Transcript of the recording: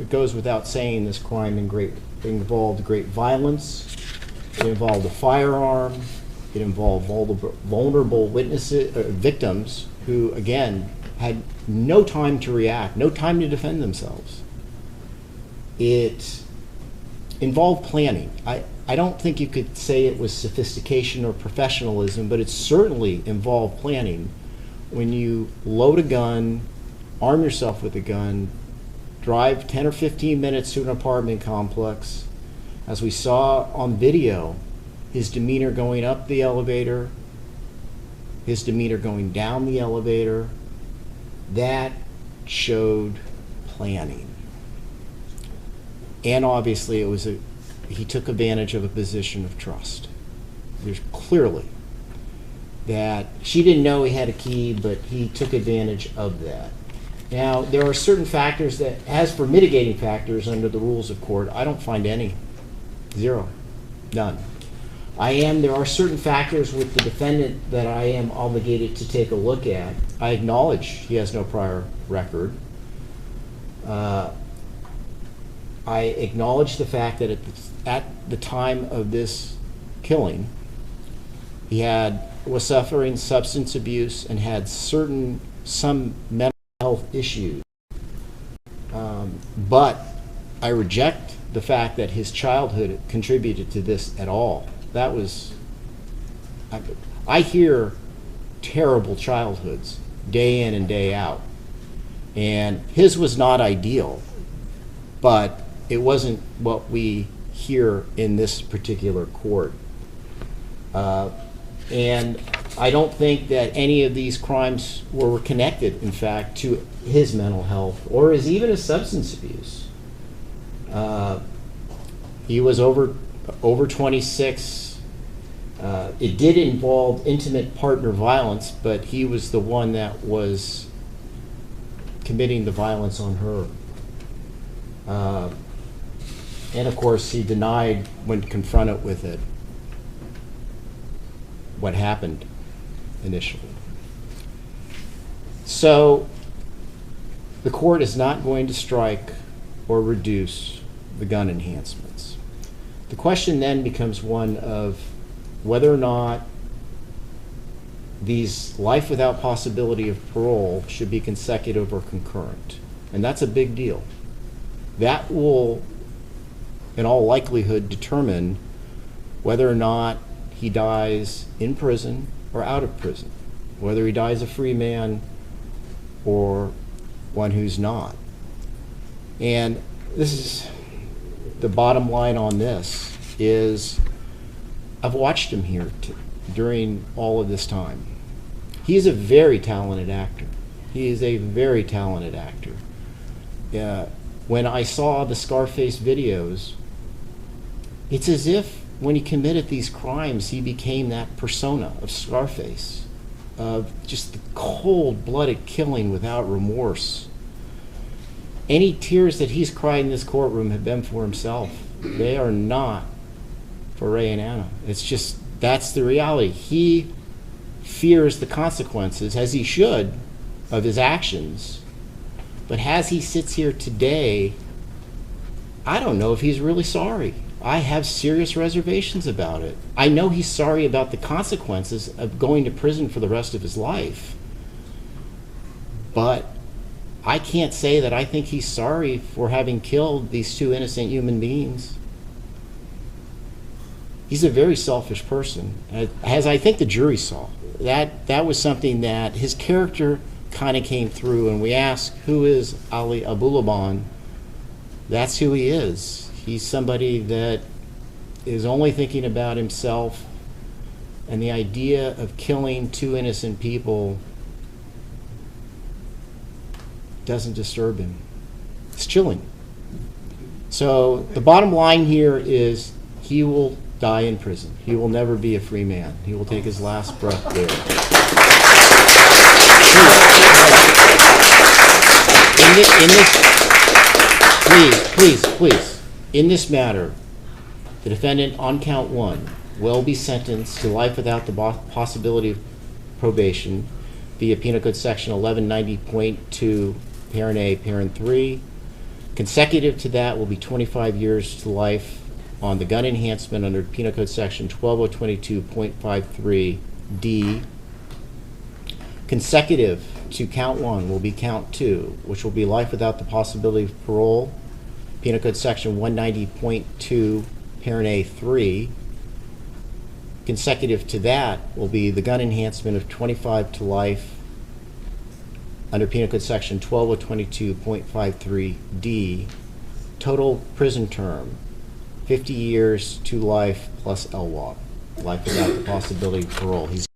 it goes without saying this crime involved great violence. It involved a firearm. It involved vulnerable witnesses, victims who, again, had no time to react, no time to defend themselves. It involved planning. I don't think you could say it was sophistication or professionalism, but it certainly involved planning. When you load a gun, arm yourself with a gun, drive 10 or 15 minutes to an apartment complex, as we saw on video, his demeanor going up the elevator, his demeanor going down the elevator, that showed planning. And obviously he took advantage of a position of trust. There's clearly that she didn't know he had a key, but he took advantage of that. Now, there are certain factors that, as for mitigating factors under the rules of court, I don't find any. Zero. None. There are certain factors with the defendant that I am obligated to take a look at. I acknowledge he has no prior record. I acknowledge the fact that at the time of this killing, he was suffering substance abuse and had some mental health issues. But I reject the fact that his childhood contributed to this at all. I hear terrible childhoods day in and day out. And his was not ideal, but it wasn't what we hear in this particular court. And I don't think that any of these crimes were connected, in fact, to his mental health or even his substance abuse. He was over 26. It did involve intimate partner violence, but he was the one that was committing the violence on her. And of course, he denied when confronted with it what happened initially. So the court is not going to strike or reduce the gun enhancements. The question then becomes one of whether or not these life without possibility of parole should be consecutive or concurrent. And that's a big deal. That will, in all likelihood, determine whether or not he dies in prison or out of prison, whether he dies a free man or one who's not. And this is the bottom line on this is I've watched him here during all of this time. He's a very talented actor. He is a very talented actor. When I saw the Scarface videos, it's as if when he committed these crimes, he became that persona of Scarface, of just the cold-blooded killing without remorse. Any tears that he's cried in this courtroom have been for himself. They are not for Ray and Anna. It's just, that's the reality. He fears the consequences, as he should, of his actions. But as he sits here today, I don't know if he's really sorry. I have serious reservations about it. I know he's sorry about the consequences of going to prison for the rest of his life. But I can't say that I think he's sorry for having killed these two innocent human beings. He's a very selfish person, as I think the jury saw. That was something that his character kind of came through, and we ask, who is Ali Abulaban? That's who he is. He's somebody that is only thinking about himself, and the idea of killing two innocent people doesn't disturb him. It's chilling. So the bottom line here is he will die in prison. He will never be a free man. He will take his last breath there. Please. In this matter, the defendant on count 1 will be sentenced to life without the possibility of probation via Penal Code Section 1190.2, Parent A, Parent 3. Consecutive to that will be 25 years to life on the gun enhancement under Penal Code Section 12022.53D. Consecutive to count 1 will be count 2, which will be life without the possibility of parole, Penal Code Section 190.2, parent A3. Consecutive to that will be the gun enhancement of 25 to life under Penal Code Section 12022.53D. Total prison term, 50 years to life plus LWOP, life without the possibility of parole.